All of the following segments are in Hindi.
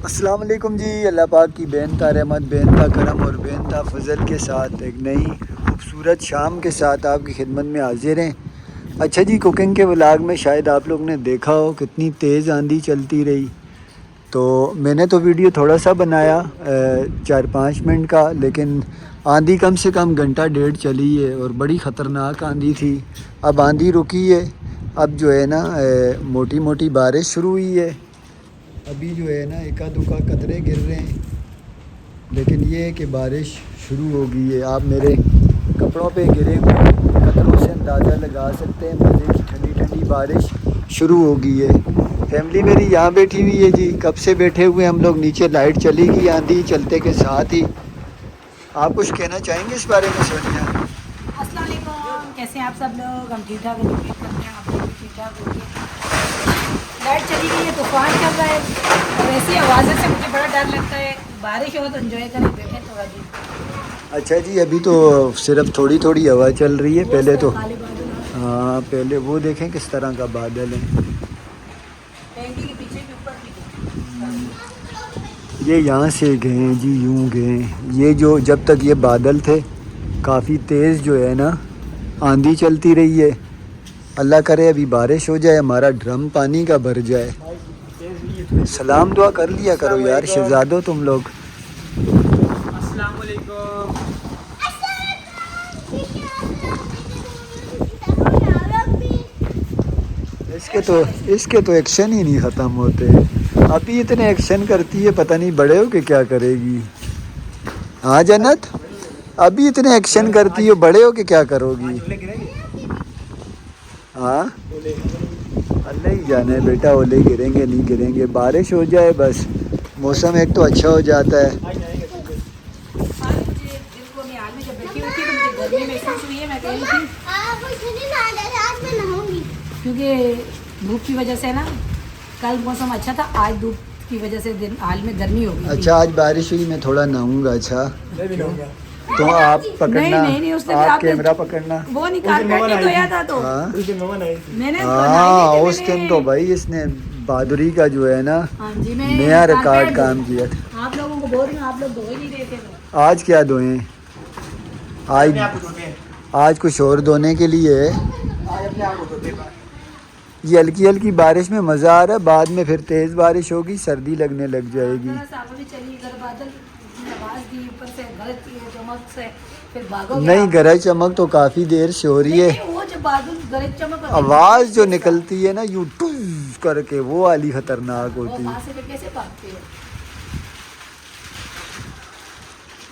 अस्सलाम वालेकुम जी। अल्लाह पाक की बेनता रहमत, बेनता करम और बेनता फजल के साथ एक नई खूबसूरत शाम के साथ आपकी खिदमत में हाजिर हैं। अच्छा जी, कुकिंग के व्लॉग में शायद आप लोग ने देखा हो कितनी तेज़ आंधी चलती रही। तो मैंने तो वीडियो थोड़ा सा बनाया 4-5 मिनट का, लेकिन आंधी कम से कम घंटा डेढ़ चली है और बड़ी ख़तरनाक आंधी थी। अब आंधी रुकी है, अब जो है ना मोटी मोटी बारिश शुरू हुई है। अभी जो है ना एका दुका कतरे गिर रहे हैं, लेकिन ये है कि बारिश शुरू हो गई है। आप मेरे कपड़ों पे गिरे हुए कतरों से अंदाज़ा लगा सकते हैं। मज़े की ठंडी ठंडी बारिश शुरू हो गई है। फैमिली मेरी यहाँ बैठी हुई है जी, कब से बैठे हुए हम लोग नीचे। लाइट चली गई आंधी चलते के साथ ही। आप कुछ कहना चाहेंगे इस बारे में सोनिया? अस्सलाम वालेकुम, कैसे हैं आप सब लोग? हम ठीक ठाक हैं, उम्मीद करते हैं आप लोग भी ठीक ठाक होंगे। लाइट चली गई है, तूफान चल रहा है और ऐसी आवाज़ों से मुझे बड़ा डर लगता है। बारिश हो तो एंजॉय करें, बैठे थोड़ा दिन। अच्छा जी, अभी तो सिर्फ थोड़ी थोड़ी हवा चल रही है। पहले तो काले बादल हैं। हाँ, पहले वो देखें किस तरह का बादल है। टैंकी के पीछे भी ऊपर भी। ये यहाँ से गए जी, यूँ गए। ये जो जब तक ये बादल थे काफ़ी तेज़ जो है ना आंधी चलती रही है। अल्लाह करे अभी बारिश हो जाए, हमारा ड्रम पानी का भर जाए। सलाम दुआ कर लिया करो यार शहजादो तुम लोग। अस्सलाम वालेकुम। इसके तो एक्शन ही नहीं ख़त्म होते। अभी इतने एक्शन करती है, पता नहीं बड़े हो के क्या करेगी। हाँ जन्नत, अभी इतने एक्शन करती हो, बड़े हो के क्या करोगी? हाँ, अल्लाह ही जाने बेटा, ओले गिरेंगे नहीं गिरेंगे। बारिश हो जाए बस, मौसम एक तो अच्छा हो जाता है। आज मुझे दिल को मैं हाल में जब बैठी हुई थी तो मुझे गर्मी महसूस हुई है। मैं कह रही थी क्योंकि धूप की वजह से ना, कल मौसम अच्छा था, आज धूप की वजह से दिन हाल में गर्मी हो गई। अच्छा, आज बारिश हुई, मैं थोड़ा नहाऊंगा। अच्छा तो आप पकड़ना, नहीं, उस दिन आप आपने कैमरा पकड़ना। वो निकाल के धोया था तो हाँ मैंने हाँ, उस दिन तो भाई इसने बहादुरी का जो है ना हाँ जी, मैं नया निकाल रिकॉर्ड के काम किया था। आप लोगों को बोल रही हूँ, आप लोग धो ही नहीं रहे थे तो। आज क्या धोएं? आज कुछ और धोने के लिए है। ये हल्की हल्की बारिश में मज़ा आ रहा है, बाद में फिर तेज़ बारिश होगी, सर्दी लगने लग जाएगी। थोड़ा सा हवा भी चली, इधर बादल की आवाज़ दी ऊपर से, गरज की चमक से फिर भागोगे नहीं, आप। गरज चमक तो काफ़ी देर से हो रही है। नहीं, वो जो बादल गरज चमक आवाज़ जो निकलती है ना यूँ टूज करके, वो वाली ख़तरनाक वो होती वहाँ है। से फिर कैसे भागते हैं?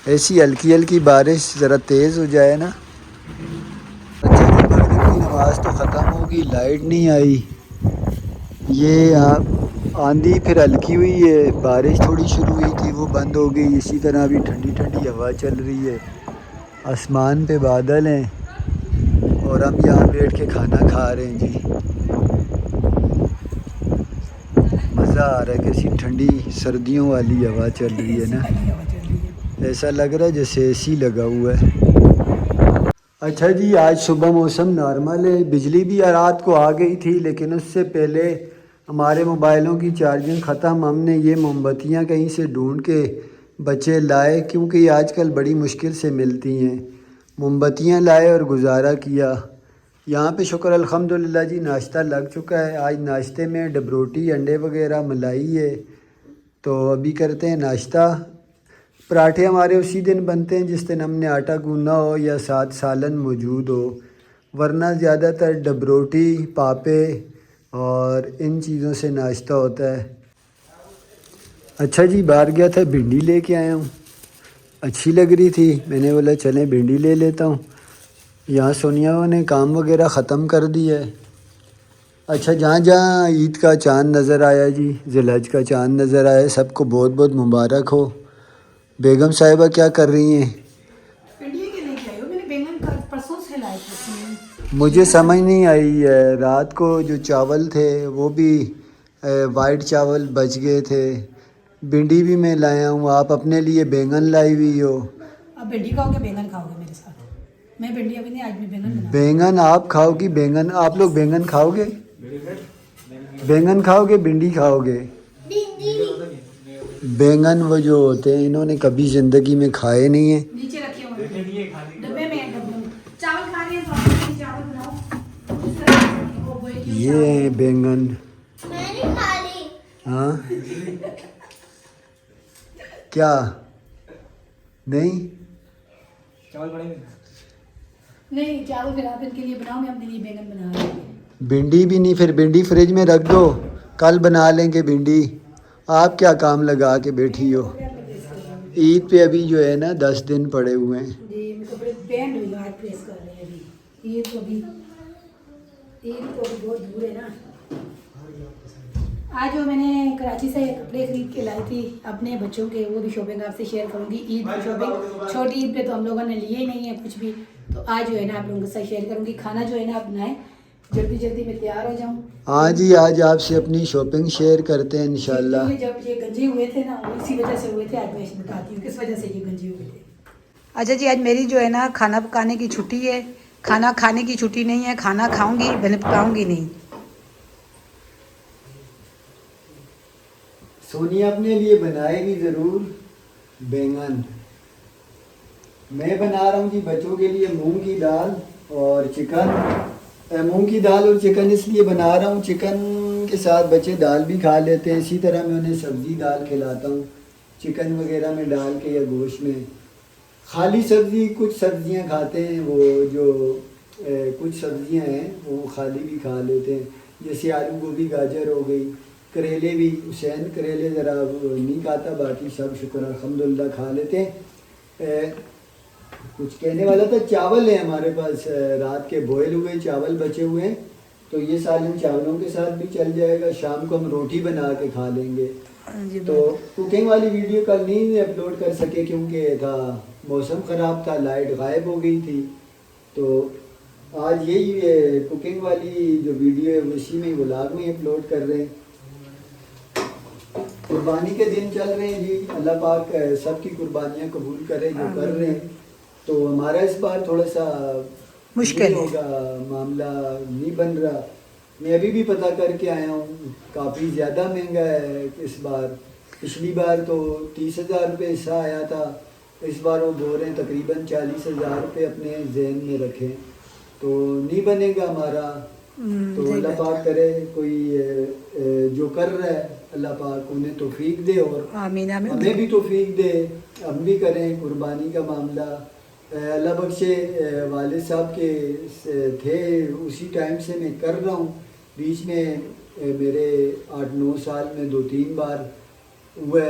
ऐसी हल्की हल्की बारिश ज़रा तेज़ हो जाए ना। अच्छा जी, मगरिब की नमाज़ तो ख़त्म होगी, लाइट नहीं आई। ये आंधी फिर हल्की हुई है, बारिश थोड़ी शुरू हुई थी वो बंद हो गई। इसी तरह अभी ठंडी ठंडी हवा चल रही है, आसमान पे बादल हैं और हम यहाँ बैठ के खाना खा रहे हैं जी। मज़ा आ रहा है, कैसी ठंडी सर्दियों वाली हवा चल रही है ना। ऐसा लग रहा है जैसे एसी लगा हुआ है। अच्छा जी, आज सुबह मौसम नॉर्मल है, बिजली भी रात को आ गई थी, लेकिन उससे पहले हमारे मोबाइलों की चार्जिंग ख़त्म। हमने ये मोमबत्तियाँ कहीं से ढूंढ के बच्चे लाए, क्योंकि ये आजकल बड़ी मुश्किल से मिलती हैं। मोमबत्तियाँ लाए और गुजारा किया। यहाँ पे शुक्र अल्हम्दुलिल्लाह जी, नाश्ता लग चुका है। आज नाश्ते में डबरोटी, अंडे वगैरह, मलाई है। तो अभी करते हैं नाश्ता। पराठे हमारे उसी दिन बनते हैं जिस दिन हमने आटा गूंदा हो या साथ सालन मौजूद हो, वरना ज़्यादातर डबरोटी, पापे और इन चीज़ों से नाश्ता होता है। अच्छा जी, बाहर गया था, भिंडी लेके आया हूँ। अच्छी लग रही थी, मैंने बोला चलें भिंडी ले लेता हूँ। यहाँ सोनिया ने काम वगैरह ख़त्म कर दिया है। अच्छा, जहाँ जहाँ ईद का चाँद नज़र आया जी, ज़िलहज का चाँद नज़र आया, सबको बहुत बहुत मुबारक हो। बेगम साहिबा क्या कर रही हैं? भिंडी के लेके आई हो? मैंने बैंगन परसों से लाए थे। मुझे समझ नहीं आई है, रात को जो चावल थे वो भी वाइट चावल बच गए थे। भिंडी भी मैं लाया हूँ, आप अपने लिए बैंगन लाई हुई हो। अब भिंडी खाओगे, बैंगन खाओगे मेरे साथ? मैं भिंडी अभी नहीं, आज मैं बैंगन बना। बैंगन आप खाओगी? बैंगन आप लोग बैंगन खाओगे? बैंगन खाओगे, भिंडी खाओगे? बैंगन वो जो होते हैं इन्होंने कभी ज़िंदगी में खाए नहीं हैं। नीचे रखे हुए हैं। ये खाली डब्बे में है, डब्बे में। चावल खा रहे हैं तो आप भी चावल बनाओ। वो बोले कि ये हैं बैंगन। मैंने खा ली। हाँ क्या नहीं चावल पड़ेंगे। नहीं, चावल फिर आप इनके लिए बनाओ, मैं अपने लिए बैंगन बना रही हूँ। भिंडी भी नहीं, फिर भिंडी फ्रिज में रख दो, कल बना लेंगे भिंडी। आप क्या काम लगा के बैठी हो? ईद पे अभी जो है ना 10 दिन पड़े हुए हैं। जी, मैं कपड़े बैंड हुई हूँ, आज प्रेस कर रहे हैं अभी। ईद तो अभी बहुत दूर है ना। आज जो मैंने कराची से कपड़े खरीद के लाई थी अपने बच्चों के, वो भी शॉपिंग आपसे शेयर करूंगी। ईद की शॉपिंग, छोटी ईद पे तो हम लोगों ने लिए ही नहीं है कुछ भी, तो आज जो है ना आप लोगों के साथ शेयर करूंगी। खाना जो है ना आप बनाएं, जल्दी जल्दी मैं तैयार हो जाऊँ। हाँ जी, आज आपसे अपनी शॉपिंग शेयर करते हैं इंशाल्लाह। जब ये गंजे हुए थे ना, वो इसी वजह से हुए थे। आज मैं बताती हूँ किस वजह से ये गंजे हुए थे। अच्छा जी, आज मेरी जो है ना खाना पकाने की छुट्टी है। खाना खाने की छुट्टी नहीं है, खाना खाऊंगी, मैंने पकाऊंगी नहीं। सोनिया अपने लिए बनाएगी ज़रूर बैंगन। मैं बना रहा हूँ जी बच्चों के लिए मूंग की दाल और चिकन। मूंग की दाल और चिकन इसलिए बना रहा हूँ, चिकन के साथ बच्चे दाल भी खा लेते हैं। इसी तरह मैं उन्हें सब्ज़ी दाल खिलाता हूँ, चिकन वगैरह में डाल के या गोश्त में। खाली सब्ज़ी कुछ सब्ज़ियाँ खाते हैं, वो जो कुछ सब्ज़ियाँ हैं वो खाली भी खा लेते हैं, जैसे आलू गोभी गाजर हो गई, करेले भी। हुसैन करेले ज़रा नहीं खाता, बाकी सब शुक्र अल्हम्दुलिल्लाह खा लेते हैं। कुछ कहने वाला था, चावल है हमारे पास, रात के बॉयल हुए चावल बचे हुए हैं, तो ये सालन चावलों के साथ भी चल जाएगा। शाम को हम रोटी बना के खा लेंगे। तो कुकिंग वाली वीडियो कल नहीं अपलोड कर सके क्योंकि था मौसम ख़राब था, लाइट गायब हो गई थी। तो आज यही कुकिंग वाली जो वीडियो है उसी में व्लॉग में अपलोड कर रहे हैं। कुर्बानी के दिन चल रहे हैं जी, अल्लाह पाक सबकी कुर्बानियाँ कबूल करे जो कर रहे हैं। तो हमारा इस बार थोड़ा सा मुश्किल होगा, मामला नहीं बन रहा। मैं अभी भी पता करके आया हूँ, काफ़ी ज़्यादा महंगा है इस बार। पिछली बार तो 30,000 रुपये हिस्सा आया था, इस बार वो बोल रहे हैं तकरीबन 40,000 रुपये अपने जहन में रखें, तो नहीं बनेगा हमारा। तो अल्लाह पाक करे कोई जो कर रहा है अल्लाह पाक उन्हें तौफीक दे और आमीन आमीन। हमें भी तौफीक दे, हम भी करें कुर्बानी का मामला। अल्लाह बख्शे वालिद साहब के थे, उसी टाइम से मैं कर रहा हूँ। बीच में मेरे 8-9 साल में 2-3 बार वह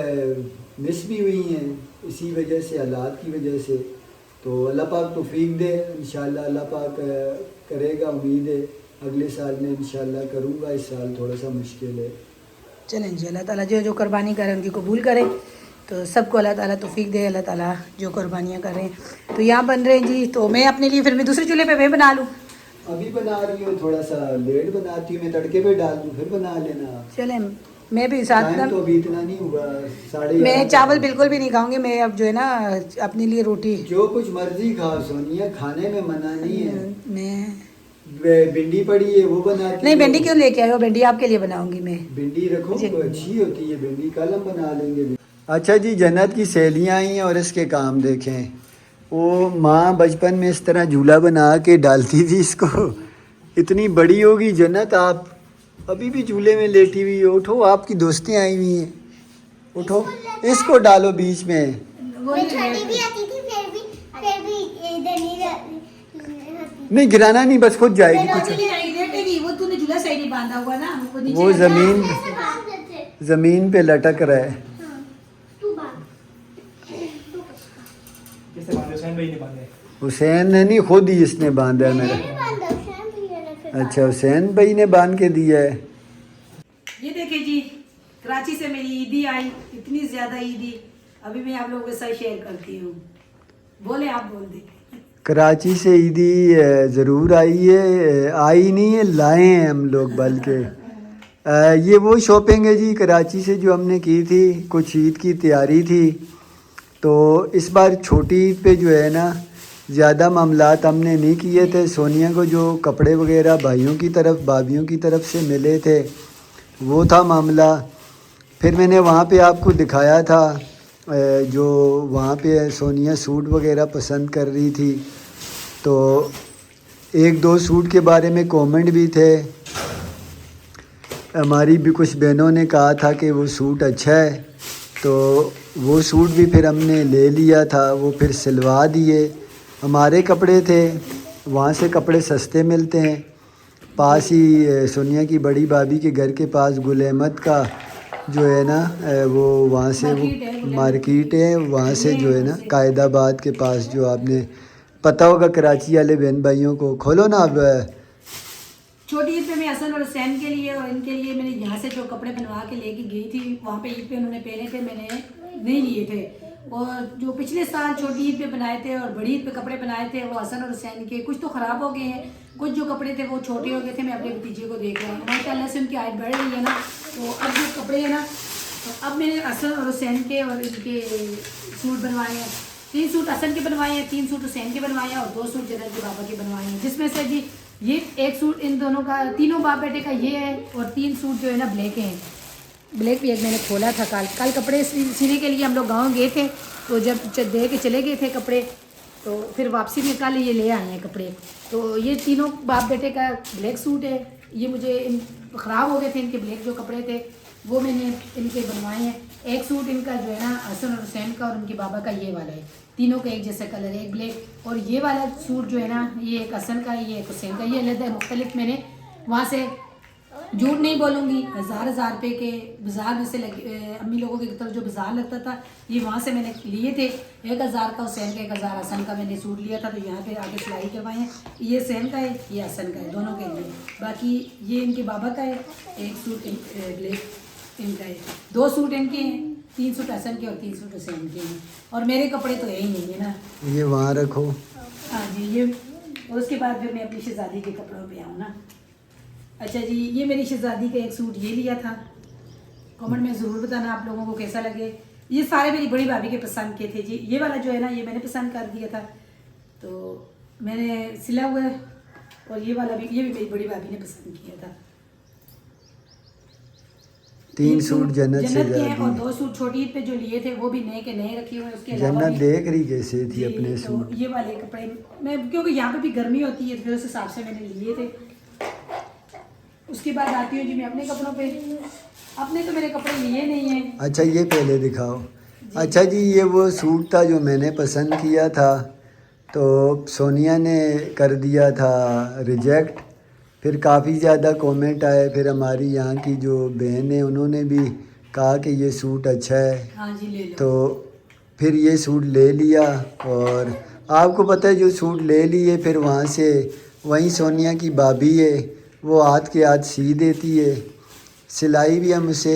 मिस भी हुई हैं इसी वजह से, हालात की वजह से। तो अल्लाह पाक तौफीक दे, इंशाल्लाह अल्लाह पाक करेगा। उम्मीद है अगले साल में इंशाल्लाह करूँगा, इस साल थोड़ा सा मुश्किल है। चलें जी, अल्लाह ताला जो जो कुर्बानी करें उनकी कबूल करे, तो सबको अल्लाह ताला तौफीक दे। अल्लाह ताला जो कुर्बानियाँ कर रहे हैं, तो यहाँ बन रहे हैं जी। तो मैं अपने लिए फिर मैं दूसरे चूल्हे पे मैं बना लूँ। अभी बना रही हूँ, थोड़ा सा लेट बनाती हूँ, मैं तड़के पे डाल दूँ फिर बना लेना। चलें, मैं भी साथ टाइम तो अभी इतना नहीं हुआ, 11:30। मैं चावल बिल्कुल भी नहीं खाऊंगी। मैं अब जो है ना अपने लिए रोटी, जो कुछ मर्जी खाओ सोनिया, खाने में मना नहीं है। मैं भिंडी पड़ी है वो बनाती नहीं, हूँ। भिंडी क्यों लेके आए हो? भिंडी आपके लिए बनाऊंगी मैं। भिंडी रखो जी। तो अच्छी होती है भिंडी, कल हम बना लेंगे। अच्छा जी, जन्नत की सहेलियाँ आई हैं और इसके काम देखें। वो माँ बचपन में इस तरह झूला बना के डालती थी इसको। इतनी बड़ी होगी जन्नत, आप अभी भी झूले में लेटी हुई हो। उठो, आपकी दोस्तें आई हुई हैं, उठो, इसको डालो बीच में। मैं छोटी भी आती थी, फिर भी इधर नहीं होती। नहीं गिराना नहीं, बस खुद जाएगी कुछ। लेटेगी वो, तूने झूला सही नहीं बांधा हुआ ना, वो जमीन पे लटक रहा है। किसने बांधे? हुसैन भाई ने बांधे। हुसैन ने नहीं, खुद ही इसने बांधा है मेरा। अच्छा, हुसैन भाई ने बांध के दिया है। ये देखिए जी, कराची से मेरी ईदी आई, इतनी ज्यादा ईदी। अभी मैं आप लोगों के साथ शेयर करती हूँ। बोले, आप बोल दे। कराची से ईदी ज़रूर आई है, आई नहीं है, लाए हैं हम लोग बल्कि। ये वो शॉपिंग है जी कराची से जो हमने की थी, कुछ ईद की तैयारी थी। तो इस बार छोटी ईद पे जो है ना ज़्यादा मामलात हमने नहीं किए थे। सोनिया को जो कपड़े वगैरह भाइयों की तरफ भाभियों की तरफ से मिले थे वो था मामला। फिर मैंने वहाँ पे आपको दिखाया था जो वहाँ पे सोनिया सूट वगैरह पसंद कर रही थी, तो एक दो सूट के बारे में कमेंट भी थे। हमारी भी कुछ बहनों ने कहा था कि वो सूट अच्छा है, तो वो सूट भी फिर हमने ले लिया था, वो फिर सिलवा दिए। हमारे कपड़े थे, वहाँ से कपड़े सस्ते मिलते हैं। पास ही सोनिया की बड़ी भाभी के घर के पास गुल अहमद का जो है ना वो वहाँ से वो मार्केट है, वहाँ से जो है ना कायदाबाद के पास, जो आपने पता होगा कराची वाले बहन भाइयों को। खोलो ना अब। छोटी ईद पे मैं हसन और हुसैन के लिए और इनके लिए मैंने यहाँ से जो कपड़े बनवा के लेके गई थी, वहाँ पे ईद पे उन्होंने पहने थे, मैंने नहीं लिए थे। और जो पिछले साल छोटी ईद पे बनाए थे और बड़ी ईद पे कपड़े बनाए थे वो हसन और हुसैन के, कुछ तो ख़राब हो गए हैं, कुछ जो कपड़े थे वो छोटे हो गए थे। मैं अपने भतीजे को देख रहा हूँ, माशाल्लाह से उनकी हाइट बढ़ रही है ना, तो अब जो कपड़े हैं ना, तो अब मैंने हसन और हुसैन के और इनके सूट बनवाए हैं। 3 सूट हसन के बनवाए हैं, 3 सूट हुसैन के बनवाए हैं और 2 सूट जन्नत के बाबा के बनवाए हैं। जिसमें से जी ये एक सूट इन दोनों का, तीनों बाप बेटे का ये है, और 3 सूट जो है ना ब्लैक हैं। ब्लैक भी एक मैंने खोला था कल कपड़े सीने के लिए हम लोग गाँव गए थे, तो जब दे के चले गए थे कपड़े, तो फिर वापसी में कल ये ले आए हैं कपड़े। तो ये तीनों बाप बेटे का ब्लैक सूट है। ये मुझे ख़राब हो गए थे, इनके ब्लैक जो कपड़े थे वो मैंने इनके बनवाए हैं। एक सूट इनका जो है ना हसन और हुसैन का और उनके बाबा का ये वाला है, तीनों का एक जैसा कलर है, एक ब्लैक। और ये वाला सूट जो है ना, ये एक हसन का है, ये एक हुसैन का, ये अलग है मुख्तलिफ। मैंने वहाँ से झूठ नहीं बोलूँगी, हज़ार रुपये के बाज़ार में से लगे, अम्मी लोगों की तरफ जो बाज़ार लगता था, ये वहाँ से मैंने लिए थे। 1000 का हुसैन का, 1000 हसन का मैंने सूट लिया था, तो यहाँ पे आगे सिलाई करवाए हैं। ये हुसैन का है, ये हसन का है, दोनों के लिए। बाकी ये इनके बाबा का है, एक सूट ब्लैक इनका है, 2 सूट इनके हैं, 3 सूट हसन के और 3 सूट हुसैन के हैं। और मेरे कपड़े तो है ही नहीं है ना, ये वहाँ रखो। हाँ जी, ये। और उसके बाद फिर मैं अपनी शहज़ादी के कपड़ों पे आऊँ ना। अच्छा जी, ये मेरी शहज़ादी का एक सूट ये लिया था। कमेंट में ज़रूर बताना आप लोगों को कैसा लगे। ये सारे मेरी बड़ी भाभी के पसंद के थे जी। ये वाला जो है ना, ये मैंने पसंद कर दिया था, तो मैंने सिला हुआ है। और ये वाला भी, ये भी मेरी बड़ी भाभी ने पसंद किया था। 3 सूट जन्नत से के हैं और ज़्यादा। 2 सूट छोटी ईद पे जो लिए थे वो भी नए के नए रखे हुए हैं। उसके अलावा जन्नत भी देख रही कैसे थी अपने तो सूट। ये वाले कपड़े मैं, क्योंकि यहाँ पे भी गर्मी होती है, फिर उस हिसाब से मैंने लिए थे। उसके बाद आती हूँ जी मैं अपने कपड़ों पे। अपने तो मेरे कपड़े लिए नहीं हैं। अच्छा ये पहले दिखाओ। अच्छा जी, ये वो सूट था जो मैंने पसंद किया था, तो सोनिया ने कर दिया था रिजेक्ट। फिर काफ़ी ज़्यादा कमेंट आए, फिर हमारी यहाँ की जो बहन है उन्होंने भी कहा कि ये सूट अच्छा है, हाँ जी, ले लो। तो फिर ये सूट ले लिया। और आपको पता है जो सूट ले लिए, फिर वहाँ से वहीं सोनिया की भाभी है, वो हाथ के हाथ सी देती है। सिलाई भी हम उसे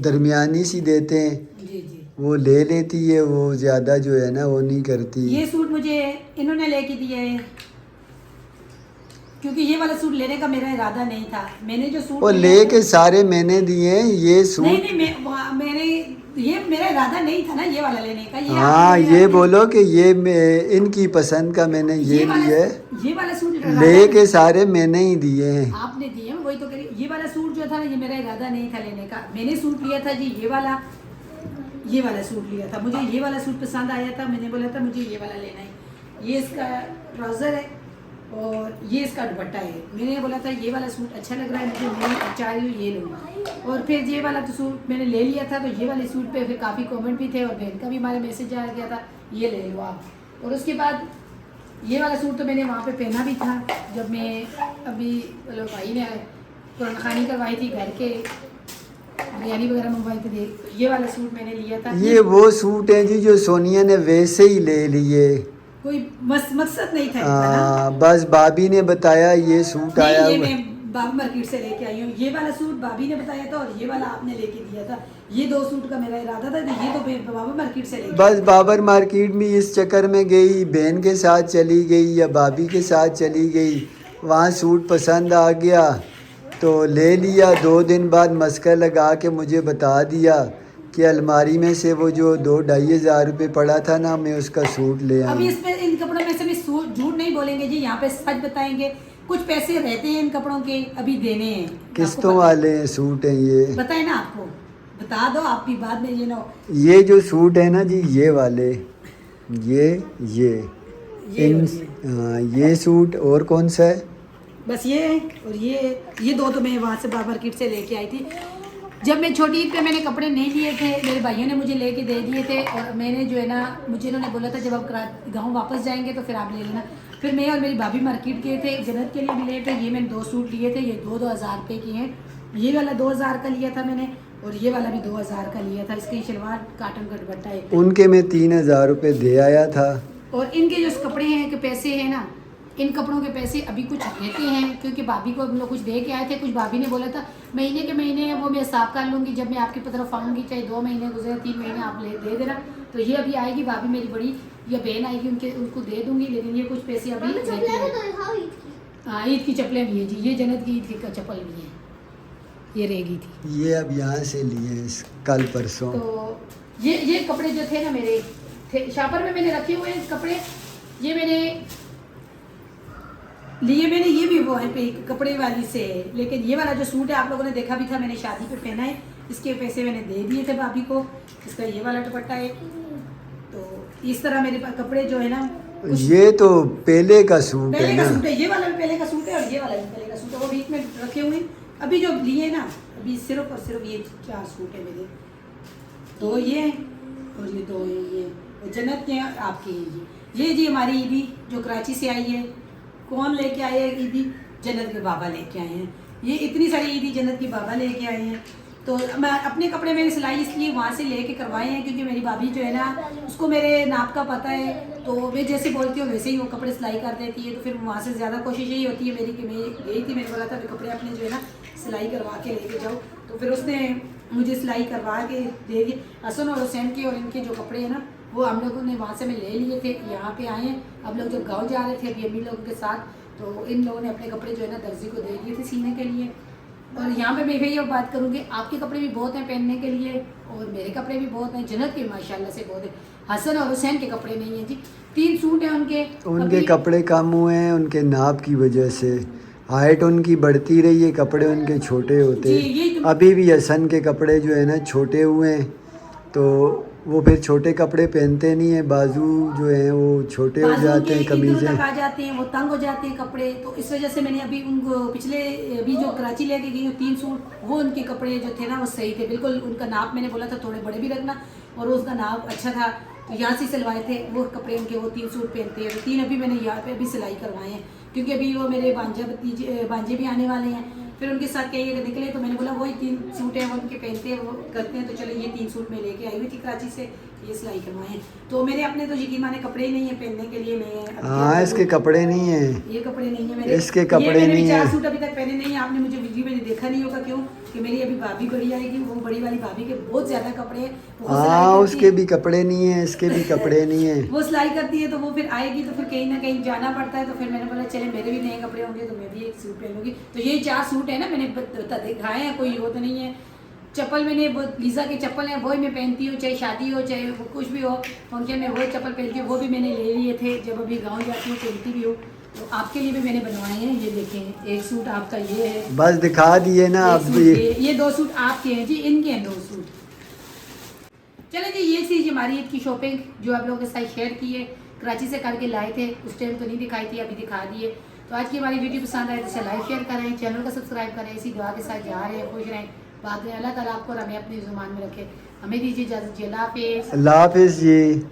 दरमियानी सी देते हैं, जी जी। वो ले लेती है, वो ज़्यादा जो है ना वो नहीं करती। ये सूट मुझे इन्होंने लेके दिया है, क्योंकि ये वाला सूट लेने का मेरा इरादा नहीं था। मैंने जो सूट वो ले के सारे मैंने दिए हैं, ये सूट नहीं, मैंने ये मेरा इरादा नहीं था ना ये वाला लेने का। ये हाँ, ये बोलो कि ये इनकी पसंद का मैंने ये लिया है, ये वाला सूट ले के सारे मैंने ही दिए हैं। आपने दिए हैं, वही तो करी। ये वाला सूट जो था ना, ये मेरा इरादा नहीं था लेने का। मैंने सूट लिया था जी ये वाला सूट लिया था। मुझे ये वाला सूट पसंद आया था, मैंने बोला था मुझे ये वाला लेना है। ये इसका ट्राउज़र है और ये इसका दुपट्टा है। मैंने बोला था ये वाला सूट अच्छा लग रहा है मुझे, मैं चाह रही हूँ ये लूँ। और फिर ये वाला तो सूट मैंने ले लिया था, तो ये वाले सूट पे फिर काफ़ी कमेंट भी थे और बहन का भी हमारे मैसेज आ गया था, ये ले लो आप। और उसके बाद ये वाला सूट तो मैंने वहाँ पे पहना भी था, जब मैं अभी भाई ने कुरान खानी करवाई थी, घर के बिरयानी वगैरह मंगवाई थी। ये वाला सूट मैंने लिया था। ये वो सूट है जी जो सोनिया ने वैसे ही ले लिए, कोई मकसद नहीं था इनका ना। बस भाभी ने बताया ये सूट आया ये हुआ। मैं बाबा मार्केट से लेके आई हूँ। ये वाला सूट भाभी ने बताया था और ये वाला आपने लेके दिया था। ये 2 सूट का मेरा इरादा था, तो ये तो मैं बाबा मार्केट से लेके बस बाबर मार्केट में इस चक्कर में गई, बहन के साथ चली गई या भाभी के साथ चली गई, वहाँ सूट पसंद आ गया तो ले लिया। 2 दिन बाद मस्का लगा के मुझे बता दिया कि अलमारी में से वो जो 2-2.5 हज़ार रुपये पड़ा था ना, मैं उसका सूट ले अभी आई। इसमें इन कपड़ों में से भी झूठ नहीं बोलेंगे जी, यहाँ पे सच बताएंगे। कुछ पैसे रहते हैं इन कपड़ों के, अभी देने हैं। किस्तों वाले हैं सूट हैं ये। बताए ना आपको, बता दो आप भी बाद में ये ना हो। ये जो सूट है ना जी, ये वाले, ये ये सूट। और कौन सा है? बस ये और ये दो तो मैं वहाँ से मार्केट से लेके आई थी। जब मैं छोटी ईद पे मैंने कपड़े नहीं लिए थे, मेरे भाइयों ने मुझे लेके दे दिए थे, और मैंने जो है ना, मुझे इन्होंने बोला था जब आप गाँव वापस जाएंगे तो फिर आप ले लेना। फिर मैं और मेरी भाभी मार्केट गए थे, जन्नत के लिए भी लिए थे। ये मैंने 2 सूट लिए थे, ये 2,000 रुपये की हैं। ये वाला 2,000 का लिया था मैंने, और ये वाला भी 2,000 का लिया था। इसकी शलवार काटन का दुपट्टा है। उनके मैं 3,000 रुपये दे आया था। और इनके जो कपड़े हैं के पैसे हैं ना, इन कपड़ों के पैसे अभी कुछ रहते हैं, क्योंकि भाभी को हम लोग कुछ दे के आए थे। कुछ भाभी ने बोला था महीने के महीने वो मैं हिसाब कर लूँगी, जब मैं आपकी तरफ आऊँगी, चाहे 2 महीने गुजरे 3 महीने आप दे देना। तो ये अभी आएगी भाभी मेरी बड़ी, या बहन आएगी, उनको दे दूँगी, लेकिन ये कुछ पैसे अभी हाँ, ईद की चप्पलें भी है जी। ये जन्नत की ईद की चप्पल भी है, ये रहेगी थी। ये अब यहाँ से लिए हैं कल परसों। तो ये कपड़े जो थे ना मेरे थे शापर में, मैंने रखे हुए हैं कपड़े। ये मैंने ये भी वो है पे कपड़े वाली से, लेकिन ये वाला जो सूट है आप लोगों ने देखा भी था, मैंने शादी पे पहना है। इसके पैसे मैंने दे दिए थे भाभी को। इसका ये वाला दुपट्टा है। तो इस तरह मेरे पास कपड़े जो है ना, ये तो पहले का सूट है पहले का ना। सूट है। ये वाला भी पहले का सूट है, और ये वाला भी पहले का सूट है। वो बीच में रखे हुए हैं। अभी जो लिए ना, अभी सिर्फ और सिर्फ ये 4 सूट है मेरे। 2 ये और ये 2 है ये, और जन्नत के आपकी ये जी हमारी ईदी जो कराची से आई है। कौन लेके आए हैं ईदी? जन्नत के बाबा लेके आए हैं। ये इतनी सारी ईदी जन्नत के बाबा लेके आए हैं। तो मैं अपने कपड़े मेरी सिलाई इसलिए वहाँ से लेके करवाए हैं, क्योंकि मेरी भाभी जो है ना, उसको मेरे नाप का पता है। तो मैं जैसे बोलती हूँ वैसे ही वो कपड़े सिलाई कर देती है। तो फिर वहाँ से ज़्यादा कोशिश यही होती है मेरी कि मैं यही थी, मैंने बोला था कपड़े अपने जो है ना सिलाई करवा के लेके जाओ। तो फिर उसने मुझे सिलाई करवा के दे दिए। हसन और हुसैन के और इनके जो कपड़े हैं ना, वो हम लोगों ने वहाँ से मैं ले लिए थे। यहाँ पे आए हैं अब लोग, जब गांव जा रहे थे अभी अम्मी लोगों के साथ, तो इन लोगों ने अपने कपड़े जो है ना दर्जी को दे दिए थे सीने के लिए। और यहाँ पे मैं ये बात करूँगी, आपके कपड़े भी बहुत हैं पहनने के लिए, और मेरे कपड़े भी बहुत हैं। जन्नत के माशाल्लाह से बहुत है। हसन और हुसैन के कपड़े नहीं हैं जी। 3 सूट हैं उनके कपड़े कम हुए हैं उनके नाप की वजह से। हाइट उनकी बढ़ती रही है, कपड़े उनके छोटे होते हैं। अभी भी हसन के कपड़े जो है ना छोटे हुए हैं, तो वो फिर छोटे कपड़े पहनते नहीं है। बाजू जो है वो छोटे हो जाते हैं, कमीज़ें आ जाते हैं, वो तंग हो जाते हैं कपड़े। तो इस वजह से मैंने अभी उनको पिछले अभी जो कराची लेके गई 3 सूट, वो उनके कपड़े जो थे ना वो सही थे बिल्कुल। उनका नाप मैंने बोला था थोड़े बड़े भी रखना, और उसका नाप अच्छा था। तो यहाँ से सिलवाए थे वो कपड़े उनके, वो 3 सूट पहनते हैं। तो 3 अभी मैंने यहाँ पे अभी सिलाई करवाए हैं, क्योंकि अभी वो मेरे भांजे भी आने वाले हैं। फिर उनके साथ कहीं निकले, तो मैंने बोला वही 3 सूट हैं वो उनके पहनते हैं, वो करते हैं। तो चलो ये 3 सूट मैं लेके आई हुई थी कराची से, ये सिलाई करवाए हैं। तो मेरे अपने तो यकीन माने कपड़े ही नहीं है पहनने के लिए। मैं हाँ, इसके कपड़े नहीं हैं, ये कपड़े नहीं है मेरे, इसके कपड़े ये नहीं 4 है। सूट अभी तक पहने नहीं है। आपने मुझे वीडियो में देखा नहीं होगा, क्यों कि मेरी अभी भाभी बड़ी आएगी, वो बड़ी वाली भाभी के बहुत ज्यादा कपड़े हैं। हाँ, उसके भी कपड़े नहीं है, इसके भी कपड़े नहीं है। वो सिलाई करती है, तो वो फिर आएगी तो फिर कहीं ना कहीं जाना पड़ता है। तो फिर मैंने बोला चले मेरे भी नए कपड़े होंगे तो मैं भी एक सूट पहनूंगी। तो ये 4 सूट है ना, मैंने दिखाए हैं, कोई वो तो नहीं है। चप्पल मैंने वो लीज़ा की चप्पल है, वही मैं पहनती हूँ, चाहे शादी हो चाहे वो कुछ भी हो फंक्शन में, वही चप्पल पहनती हूँ। वो भी मैंने ले लिए थे जब अभी गाँव जाती हूँ, पहनती भी हूँ। तो आपके लिए भी मैंने बनवाए हैं। ये देखें, एक सूट आपका ये है, बस दिखा दिए ना आप भी। ये 2 सूट आपके हैं जी, इनके हैं 2 सूट। चले जी, ये थी हमारी ईद की शॉपिंग जो आप लोगों के साथ शेयर की है। कराची से करके लाए थे, उस टाइम तो नहीं दिखाई थी, अभी दिखा दिए। तो आज की हमारी वीडियो पसंद आए तो इसे लाइक शेयर करें, चैनल को सब्सक्राइब करें। इसी दुआ के साथ जा रहे हैं, खुश रहें, बात में अल्लाह ताला आपको और हमें अपनी जुबान में रखे। हमें दीजिए इजाज़त जी, अल्लाह हाफिज़। अल्लाह हाफिज़ जी।